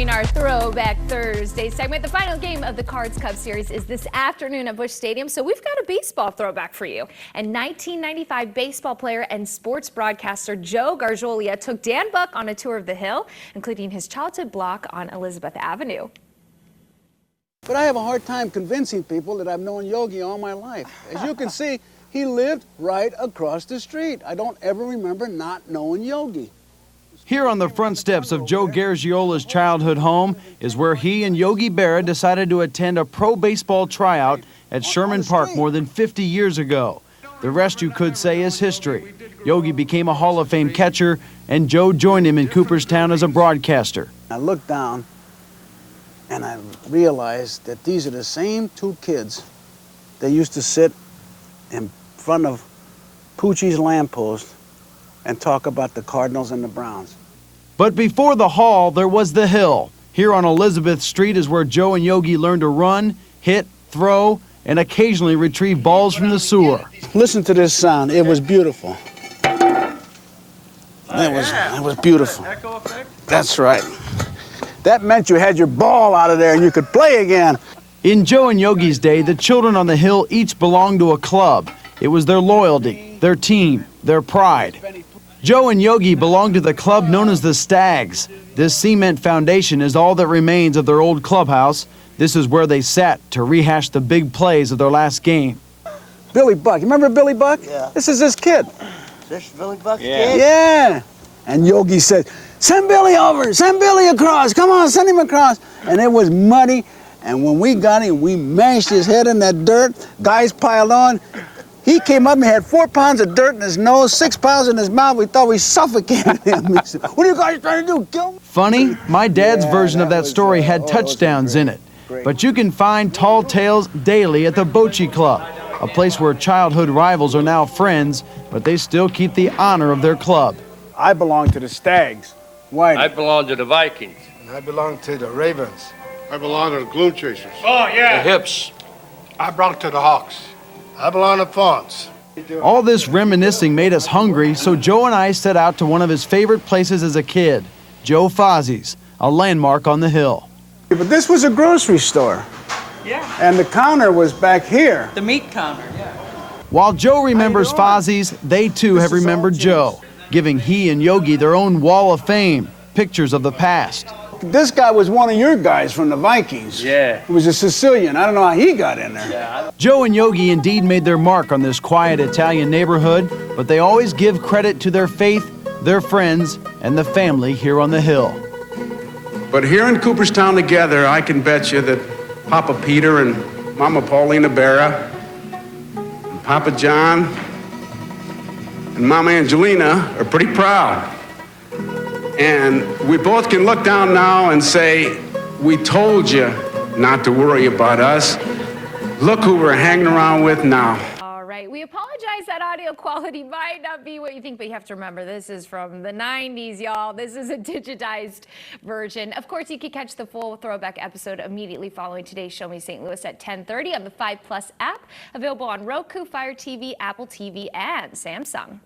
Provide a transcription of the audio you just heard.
continuing our Throwback Thursday segment. The final game of the Cards Cup Series is this afternoon at Busch Stadium, so we've got a baseball throwback for you. And 1995 baseball player and sports broadcaster Joe Garagiola took Dan Buck on a tour of the Hill, including his childhood block on Elizabeth Avenue. But I have a hard time convincing people that I've known Yogi all my life. As you can see, he lived right across the street. I don't ever remember not knowing Yogi. Here on the front steps of Joe Garagiola's childhood home is where he and Yogi Berra decided to attend a pro baseball tryout at Sherman Park more than 50 years ago. The rest, you could say, is history. Yogi became a Hall of Fame catcher, and Joe joined him in Cooperstown as a broadcaster. I looked down and I realized that these are the same two kids that used to sit in front of Poochie's lamppost and talk about the Cardinals and the Browns. But before the Hall, there was the Hill. Here on Elizabeth Street is where Joe and Yogi learned to run, hit, throw, and occasionally retrieve balls from the sewer. Listen to this sound. It was beautiful. It was beautiful. Echo effect? That's right. That meant you had your ball out of there and you could play again. In Joe and Yogi's day, the children on the Hill each belonged to a club. It was their loyalty, their team, their pride. Joe and Yogi belonged to the club known as the Stags. This cement foundation is all that remains of their old clubhouse. This is where they sat to rehash the big plays of their last game. Billy Buck, you remember Billy Buck? Yeah. This is this kid. This Billy Buck's Yeah. kid? Yeah. And Yogi said, send Billy over, send Billy across, come on, send him across. And it was muddy, and when we got him, we mashed his head in that dirt, guys piled on. He came up and had 4 pounds of dirt in his nose, 6 pounds in his mouth. We thought we suffocated him. He said, what are you guys trying to do, kill me? Funny, my dad's Yeah, version of that that was, story had that was touchdowns great. in it. Great. But you can find tall tales daily at the Bocce Club, a place where childhood rivals are now friends, but they still keep the honor of their club. I belong to the Stags. Why? I belong to the Vikings. And I belong to the Ravens. I belong to the Gloom Chasers. Oh, yeah. The Hips. I belong to the Hawks. I belong to Fawns. All this reminiscing made us hungry, so Joe and I set out to one of his favorite places as a kid, Joe Fozzie's, a landmark on the Hill. But this was a grocery store. Yeah. And the counter was back here. The meat counter, yeah. While Joe remembers doing? Fozzie's, they too have remembered Joe, giving he and Yogi their own wall of fame, pictures of the past. This guy was one of your guys from the Vikings. Yeah. He was a Sicilian. I don't know how he got in there. Yeah. Joe and Yogi indeed made their mark on this quiet Italian neighborhood, but they always give credit to their faith, their friends, and the family here on the Hill. But here in Cooperstown together, I can bet you that Papa Peter and Mama Paulina Berra, and Papa John, and Mama Angelina are pretty proud. And we both can look down now and say, we told you not to worry about us. Look who we're hanging around with now. All right, we apologize that audio quality might not be what you think, but you have to remember this is from the 90s, y'all. This is a digitized version. Of course, you can catch the full Throwback episode immediately following today's Show Me St. Louis at 10:30 on the 5 Plus app, available on Roku, Fire TV, Apple TV, and Samsung.